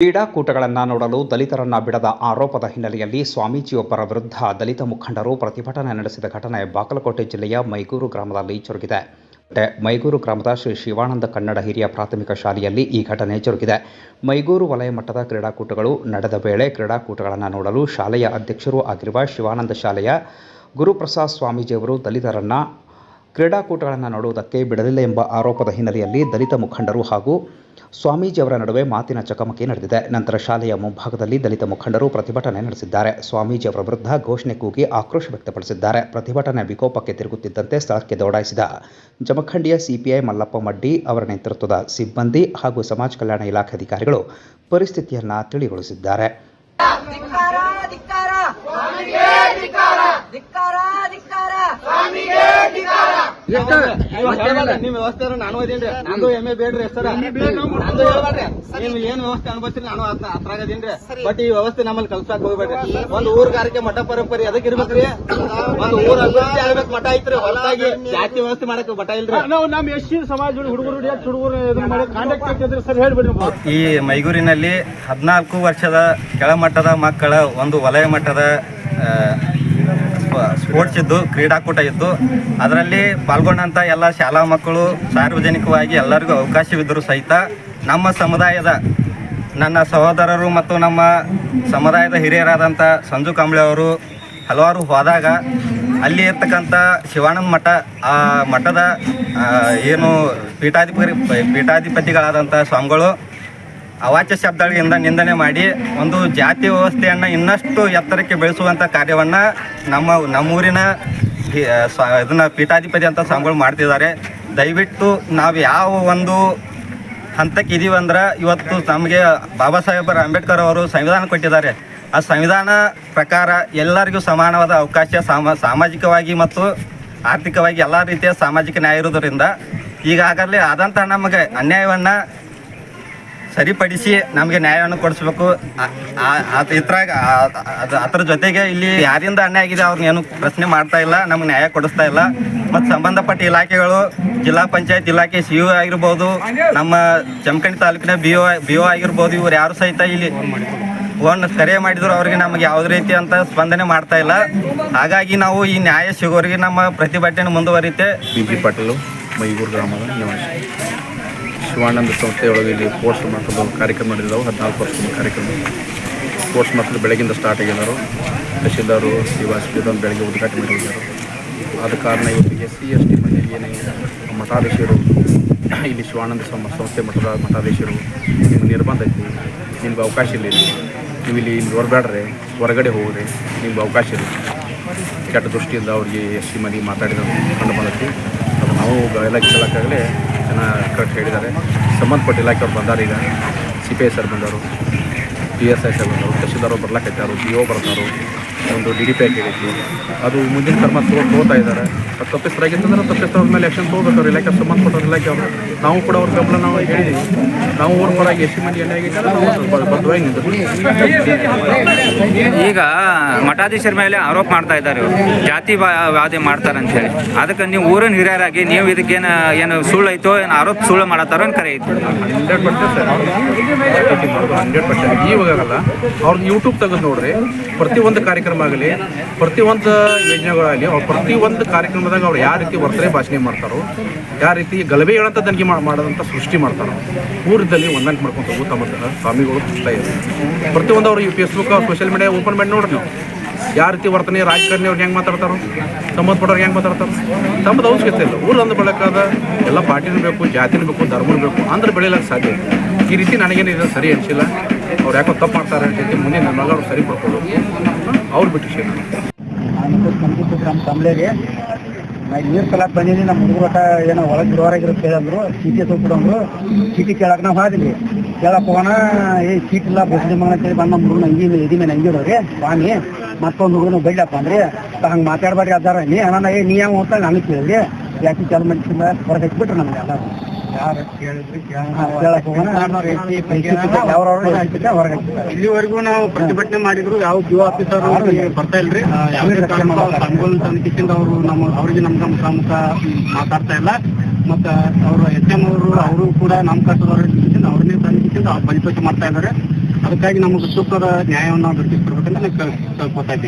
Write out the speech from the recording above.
ಕ್ರೀಡಾಕೂಟಗಳನ್ನು ನೋಡಲು ದಲಿತರನ್ನ ಬಿಡದ ಆರೋಪದ ಹಿನ್ನೆಲೆಯಲ್ಲಿ ಸ್ವಾಮೀಜಿಯೊಬ್ಬರ ವಿರುದ್ಧ ದಲಿತ ಮುಖಂಡರು ಪ್ರತಿಭಟನೆ ನಡೆಸಿದ ಘಟನೆ ಬಾಗಲಕೋಟೆ ಜಿಲ್ಲೆಯ ಮೈಗೂರು ಗ್ರಾಮದಲ್ಲಿ ಜರುಗಿದೆ. ಮೈಗೂರು ಗ್ರಾಮದ ಶ್ರೀ ಶಿವಾನಂದ ಕನ್ನಡ ಹಿರಿಯ ಪ್ರಾಥಮಿಕ ಶಾಲೆಯಲ್ಲಿ ಈ ಘಟನೆ ಜರುಗಿದೆ. ಮೈಗೂರು ವಲಯ ಮಟ್ಟದ ಕ್ರೀಡಾಕೂಟಗಳು ನಡೆದ ವೇಳೆ ಕ್ರೀಡಾಕೂಟಗಳನ್ನು ನೋಡಲು ಶಾಲೆಯ ಅಧ್ಯಕ್ಷರೂ ಆಗಿರುವ ಶಿವಾನಂದ ಶಾಲೆಯ ಗುರುಪ್ರಸಾದ್ ಸ್ವಾಮೀಜಿಯವರು ದಲಿತರನ್ನ ಕ್ರೀಡಾಕೂಟಗಳನ್ನು ನೋಡುವುದಕ್ಕೆ ಬಿಡಲಿಲ್ಲ ಎಂಬ ಆರೋಪದ ಹಿನ್ನೆಲೆಯಲ್ಲಿ ದಲಿತ ಮುಖಂಡರು ಹಾಗೂ ಸ್ವಾಮೀಜಿಯವರ ನಡುವೆ ಮಾತಿನ ಚಕಮಕಿ ನಡೆದಿದೆ. ನಂತರ ಶಾಲೆಯ ಮುಂಭಾಗದಲ್ಲಿ ದಲಿತ ಮುಖಂಡರು ಪ್ರತಿಭಟನೆ ನಡೆಸಿದ್ದಾರೆ. ಸ್ವಾಮೀಜಿಯವರ ವಿರುದ್ಧ ಘೋಷಣೆ ಕೂಗಿ ಆಕ್ರೋಶ ವ್ಯಕ್ತಪಡಿಸಿದ್ದಾರೆ. ಪ್ರತಿಭಟನೆ ವಿಕೋಪಕ್ಕೆ ತಿರುಗುತ್ತಿದ್ದಂತೆ ಸ್ಥಳಕ್ಕೆ ದೌಡಾಯಿಸಿದ ಜಮಖಂಡಿಯ ಸಿಪಿಐ ಮಲ್ಲಪ್ಪ ಮಡ್ಡಿ ಅವರ ನೇತೃತ್ವದ ಸಿಬ್ಬಂದಿ ಹಾಗೂ ಸಮಾಜ ಕಲ್ಯಾಣ ಇಲಾಖೆ ಅಧಿಕಾರಿಗಳು ಪರಿಸ್ಥಿತಿಯನ್ನು ತಿಳಿಗೊಳಿಸಿದ್ದಾರೆ. ನಿಮ್ ವ್ಯವಸ್ಥೆ ನಾನು ಅದೇನ್ರಿ, ನಂದು ಎಮ್ಮೆ ಬೇಡ್ರಿ ಸರ್, ನಂದು ಹೇಳ್ಬೇಡ್ರಿ. ನಿಮ್ ಏನ್ ವ್ಯವಸ್ಥೆ ಅನ್ಬೋತೀರಿ ನಾನು ಅದ್ರಾಗದೇನ್ರಿ. ಬಟ್ ಈ ವ್ಯವಸ್ಥೆ ನಮ್ಮಲ್ಲಿ ಕಲ್ಸಾಕ್ ಹೋಗ್ಬೇಡ್ರಿ. ಒಂದ್ ಊರ್ ಕಾರ್ಯಕ್ಕೆ ಮಠ ಪರಂಪರೆ ಅದಕ್ಕೆ ಇರ್ಬೇಕ್ರಿ. ಒಂದ್ ಊರ್ ಅಭಿವೃದ್ಧಿ ಆಗ್ಬೇಕು, ಮಠ ಐತ್ರಿ. ಹೊಲದಾಗಿ ಜಾತಿ ವ್ಯವಸ್ಥೆ ಮಾಡಕ್ ಮಠ ಇಲ್ರಿ. ನಾವು ನಮ್ ಎಸ್ ಸಮಾಜ ಹುಡುಗರು ಕಾಂಟ್ಯಾಕ್ಟ್ ಸರ್ ಹೇಳ್ಬೇಡ್ರಿ. ಈ ಮೈಗೂರಿನಲ್ಲಿ 14 ವರ್ಷದ ಕೆಳಮಟ್ಟದ ಮಕ್ಕಳ ಒಂದು ವಲಯ ಮಟ್ಟದ ಸ್ಪೋರ್ಟ್ಸ್ ಇದ್ದು, ಕ್ರೀಡಾಕೂಟ ಇದ್ದು, ಅದರಲ್ಲಿ ಪಾಲ್ಗೊಂಡಂಥ ಎಲ್ಲ ಶಾಲಾ ಮಕ್ಕಳು ಸಾರ್ವಜನಿಕವಾಗಿ ಎಲ್ಲರಿಗೂ ಅವಕಾಶವಿದ್ದರೂ ಸಹಿತ ನಮ್ಮ ಸಮುದಾಯದ ನನ್ನ ಸಹೋದರರು ಮತ್ತು ನಮ್ಮ ಸಮುದಾಯದ ಹಿರಿಯರಾದಂಥ ಸಂಜು ಕಾಂಬ್ಳೆ ಅವರು ಹಲವಾರು ಹೋದಾಗ ಅಲ್ಲಿ ಇರ್ತಕ್ಕಂಥ ಶಿವಾನಂದ ಮಠ, ಆ ಮಠದ ಏನು ಪೀಠಾಧಿಪತಿಗಳಾದಂಥ ಸ್ವಾಮಿಗಳು ಅವಾಚ್ಯ ಶಬ್ದಗಳಿಂದ ನಿಂದನೆ ಮಾಡಿ ಒಂದು ಜಾತಿ ವ್ಯವಸ್ಥೆಯನ್ನು ಇನ್ನಷ್ಟು ಎತ್ತರಕ್ಕೆ ಬೆಳೆಸುವಂಥ ಕಾರ್ಯವನ್ನು ನಮ್ಮೂರಿನ ಇದನ್ನು ಪೀಠಾಧಿಪತಿ ಅಂತ ಸ್ವಾಮಿಗಳು ಮಾಡ್ತಿದ್ದಾರೆ. ದಯವಿಟ್ಟು ನಾವು ಯಾವ ಒಂದು ಹಂತಕ್ಕೆ ಇದೀವಂದ್ರೆ, ಇವತ್ತು ನಮಗೆ ಬಾಬಾ ಸಾಹೇಬ್ ಅಂಬೇಡ್ಕರ್ ಅವರು ಸಂವಿಧಾನ ಕೊಟ್ಟಿದ್ದಾರೆ. ಆ ಸಂವಿಧಾನ ಪ್ರಕಾರ ಎಲ್ಲರಿಗೂ ಸಮಾನವಾದ ಅವಕಾಶ, ಸಾಮಾಜಿಕವಾಗಿ ಮತ್ತು ಆರ್ಥಿಕವಾಗಿ ಎಲ್ಲ ರೀತಿಯ ಸಾಮಾಜಿಕ ನ್ಯಾಯ ಇರೋದರಿಂದ ಈಗಾಗಲೇ ಆದಂಥ ನಮಗೆ ಅನ್ಯಾಯವನ್ನು ಸರಿಪಡಿಸಿ ನಮಗೆ ನ್ಯಾಯವನ್ನು ಕೊಡಿಸ್ಬೇಕು. ಅದರ ಜೊತೆಗೆ ಇಲ್ಲಿ ಯಾರಿಂದ ಅನ್ಯಾಯ ಆಗಿದೆ ಅವ್ರನ್ನೇನು ಪ್ರಶ್ನೆ ಮಾಡ್ತಾ ಇಲ್ಲ, ನಮ್ಗೆ ನ್ಯಾಯ ಕೊಡಿಸ್ತಾ ಇಲ್ಲ. ಮತ್ತು ಸಂಬಂಧಪಟ್ಟ ಇಲಾಖೆಗಳು, ಜಿಲ್ಲಾ ಪಂಚಾಯತ್ ಇಲಾಖೆ CO ಆಗಿರ್ಬೋದು, ನಮ್ಮ ಜಮಖಂಡಿ ತಾಲೂಕಿನ BO ಆಗಿರ್ಬೋದು, ಇವ್ರು ಯಾರು ಸಹಿತ ಇಲ್ಲಿ ಕರೆ ಮಾಡಿದ್ರು ಅವ್ರಿಗೆ ನಮಗೆ ಯಾವುದೇ ರೀತಿ ಅಂತ ಸ್ಪಂದನೆ ಮಾಡ್ತಾ ಇಲ್ಲ. ಹಾಗಾಗಿ ನಾವು ಈ ನ್ಯಾಯ ಸಿಗೋರಿಗೆ ನಮ್ಮ ಪ್ರತಿಭಟನೆ ಮುಂದುವರಿತೆ. BG ಪಾಟೀಲ್, ಮೈಗೂರು ಗ್ರಾಮದ ನಿವಾಸಿ. ಶಿವಾನಂದ ಸಂಸ್ಥೆಯೊಳಗೆ ಇಲ್ಲಿ ಸ್ಪೋರ್ಟ್ಸ್ ಮಟ್ಟದ ಕಾರ್ಯಕ್ರಮ ನಡೆದಿದ್ದಾವೆ. 14 ವರ್ಷದ ಕಾರ್ಯಕ್ರಮ ಸ್ಪೋರ್ಟ್ಸ್ ಮಟ್ಟದ ಬೆಳಗಿಂದ ಸ್ಟಾರ್ಟ್ ಆಗಿದ್ದಾರೆ. ತಹಶೀಲ್ದಾರು ಶ್ರೀವಾಸವಿದನ್ನು ಬೆಳಗ್ಗೆ ಉದ್ಘಾಟನೆ ಮಾಡಿದ್ದಾರೆ. ಆದ ಕಾರಣ ಇವತ್ತಿಗೆ SC/ST ಮನೆಯಲ್ಲಿ ಏನೇ ಮಠಾಧೀಶರು, ಇಲ್ಲಿ ಶಿವಾನಂದ ಸಂಸ್ಥೆ ಮಠದ ಮಠಾಧೀಶರು ನಿಮ್ಮ ನಿರ್ಬಂಧ ಐತಿ, ನಿಮ್ಗೆ ಅವಕಾಶ ಇಲ್ಲ, ನೀವು ಇಲ್ಲಿ ಹೊರಬೇಡ್ರಿ, ಹೊರಗಡೆ ಹೋಗ್ರಿ, ನಿಮ್ಗೆ ಅವಕಾಶ ಇಲ್ಲ, ಕೆಟ್ಟ ದೃಷ್ಟಿಯಿಂದ ಅವ್ರಿಗೆ SC ಮನೆ ಮಾತಾಡಿದ ಕಂಡು ಬಂದೈತಿ. ಅದು ನಾವು ಇಲಾಖೆ ಹೇಳೋಕ್ಕಾಗಲೇ ಜನ ಕರೆಕ್ಟ್ ಹೇಳಿದ್ದಾರೆ. ಸಂಬಂಧಪಟ್ಟ ಇಲಾಖೆಯವ್ರು ಬಂದಾರ. ಈಗ CPI ಸರ್ ಬಂದರು, PSI ಸರ್ ಬಂದರು, ತಹಶೀಲ್ದಾರ್ ಬರ್ಲಾಕೈತಾರು, BO ಬರ್ತಾರೋ, ಒಂದು DDP ಆಗೈತಿ. ಅದು ಮುಂದಿನ ಕ್ರಮ ತಗೋತಾ ಇದ್ದಾರೆ. ಅದು ತಪ್ಪಿಸ್ತರಾಗಿತ್ತಂದ್ರೆ ತಪ್ಪಿಸ್ತರ ಮೇಲೆ ಆ್ಯಕ್ಷನ್ ತೊಗೋಬೇಕಾದ್ರೆ ಇಲಾಖೆ ಸಂಬಂಧಪಟ್ಟ ಇಲಾಖೆ ಅವರು. ನಾವು ಕೂಡ ಅವ್ರ ಬೆಂಬಲ ನಾವು ಹೇಳಿದ್ದೀವಿ. ನಾವು ಊರ ಪರವಾಗಿ SC ಮಂದಿ ಎಣ್ಣೆ ಆಗಿದ್ದರೆ ನಾವು ಬದ್ಧವಾಗಿ ನಿಂತಿದ್ವಿ. ಈಗ ಮಠಾಧೀಶರ ಮೇಲೆ ಆರೋಪ ಮಾಡ್ತಾ ಇದ್ದಾರೆ, ಜಾತಿ ವಾದ ಮಾಡ್ತಾರೆ ಅಂತ ಹೇಳಿ. ಅದಕ್ಕೆ ನೀವು ಊರಿನ ಹಿರಿಯರಾಗಿ ನೀವು ಇದಕ್ಕೇನು ಏನು ಸುಳ್ಳು ಐತೋ, ಏನು ಆರೋಪ ಸುಳ್ಳು ಮಾಡತ್ತಾರೋ ಅಂತ ಕರೆ ಐತಿ. 100% ಸರ್, 100% ಇವಾಗಲ್ಲ. ಅವ್ರದ್ದು ಯೂಟ್ಯೂಬ್ ತೆಗೆದು ನೋಡ್ರಿ, ಪ್ರತಿಯೊಂದು ಕಾರ್ಯಕ್ರಮ ಆಗಲಿ, ಪ್ರತಿಯೊಂದು ಯೋಜನೆಗಳಾಗಲಿ, ಅವ್ರು ಪ್ರತಿಯೊಂದು ಕಾರ್ಯಕ್ರಮದಾಗ ಅವ್ರು ಯಾವ ರೀತಿ ವರ್ತನೆ ಭಾಷಣೆ ಮಾಡ್ತಾರೋ, ಯಾವ ರೀತಿ ಗಲಭೆ ಹೇಳಂತ ತನಿಖೆ ಮಾಡೋದಂಥ ಸೃಷ್ಟಿ ಮಾಡ್ತಾರೋ, ಊರಿದ್ದಲ್ಲಿ ಹೊಂದಾಣಿಕೆ ಮಾಡ್ಕೊಂಡು ಹೋಗೋ ತಮ್ಮ ಸ್ವಾಮಿಗಳು ಇಷ್ಟ ಇದೆ. ಪ್ರತಿಯೊಂದು ಅವರು ಫೇಸ್ಬುಕ್, ಸೋಷಿಯಲ್ ಮೀಡಿಯಾ ಓಪನ್ ಮಾಡಿ ನೋಡ್ರಿ ನೀವು ಯಾವ ರೀತಿ ವರ್ತನೆ, ರಾಜಕಾರಣಿ ಅವ್ರು ಹೆಂಗೆ ಮಾತಾಡ್ತಾರೋ, ಸಂಬಂಧಪಟ್ಟವ್ರು ಹೆಂಗೆ ಮಾತಾಡ್ತಾರೋ. ತಮ್ಮದು ಅವಶ್ಯಕತೆ ಇಲ್ಲ. ಊರು ಅಂದು ಬೆಳಕಾದ ಎಲ್ಲ ಪಾರ್ಟಿನೂ ಬೇಕು, ಜಾತಿನೂ ಬೇಕು, ಧರ್ಮನೂ ಬೇಕು, ಅಂದ್ರೆ ಬೆಳೆಯಲಿಕ್ಕೆ ಸಾಧ್ಯ ಇಲ್ಲ. ಈ ರೀತಿ ನನಗೇನು ಇದು ಸರಿ ಅನಿಸಿಲ್ಲ. ಅವ್ರು ಯಾಕೋ ತಪ್ಪು ಮಾಡ್ತಾರೆ ಅಂತ ಮುಂದೆ ನನ್ನ ಮಗ ಅವ್ರು ಸರಿ ಪಡ್ಕೊಂಡು ಅವ್ರು ಬಿಟ್ಟು ಶೇರ್ ನಮ್ಮ ಕಂಬ್ಳೆಗೆ ನೀರು ಕಲಾಕ್ ಬಂದೀನಿ. ನಮ್ಮ ಹುಡುಗರ ಏನೋ ಒಳಗೆ ಹೊರಗಿರುತ್ತೆ ಕೇಳಂದ್ರು, ಚೀಟಿ ತೊಗೊಂಡ್ರು. ಚೀಟಿ ಕೇಳಕ್ಕೆ ನಾವು ಹಾದಿದ್ವಿ. ಕೇಳಕ್ಕೆ ಹೋಗೋಣ, ಚೀಟಿ ಇಲ್ಲ ಬಸ್ ಮಗನ ಅಂತೇಳಿ ಬಂದು ನಮ್ಮ ಹುಡುಗನ ಎದಿ ಮೇಲೆ ಹಂಗಿಡೋರಿ ಸ್ವಾಮಿ. ಮತ್ತೊಂದು ಹುಡುಗನ ಬೆಳ್ಳಪ್ಪ ಅಂದ್ರೆ ಹಂಗೆ ಮಾತಾಡ್ಬಾರ್ರಿ ಅದಾರ ನೀ ಅಣ್ಣ, ನೀ ಯಾವ ಹೋಗ್ತಾ ನನಗೆ ಕೇಳಿದ್ರಿ ಯಾಕೆ ಚಾಲು ಮಾಡಿಸಿಲ್ಲ ಹೊರಗೆ ಹಚ್ಬಿಟ್ರು ನಮ್ಗೆ ಎಲ್ಲ. ಇಲ್ಲಿವರೆಗೂ ನಾವು ಪ್ರತಿಭಟನೆ ಮಾಡಿದ್ರು ಯಾವ BO ಆಫೀಸರ್ ಬರ್ತಾ ಇಲ್ರಿ. ಸಂಘಗಳ ಸಮಿತಿಯಿಂದ ಅವರು ಅವ್ರಿಗೆ ನಮ್ಮ ಪ್ರಮುಖ ಮಾತಾಡ್ತಾ ಇಲ್ಲ. ಮತ್ತು ಅವರು HM ಅವರು ಕೂಡ ನಮ್ಮ ಕಟ್ಟದವ್ರ ಅವ್ರನ್ನೇ ಸಮಿತಿಯಿಂದ ಪರಿಚಯ ಮಾಡ್ತಾ ಇದ್ದಾರೆ. ಅದಕ್ಕಾಗಿ ನಮಗೆ ಸೂಕ್ತವಾದ ನ್ಯಾಯವನ್ನು ನಾವು ದೊರಕಿಸ್ಕೊಡ್ಬೇಕಂತ ನಾವು ಕೇಳ್ಕೊತಾ ಇದ್ದೀವಿ.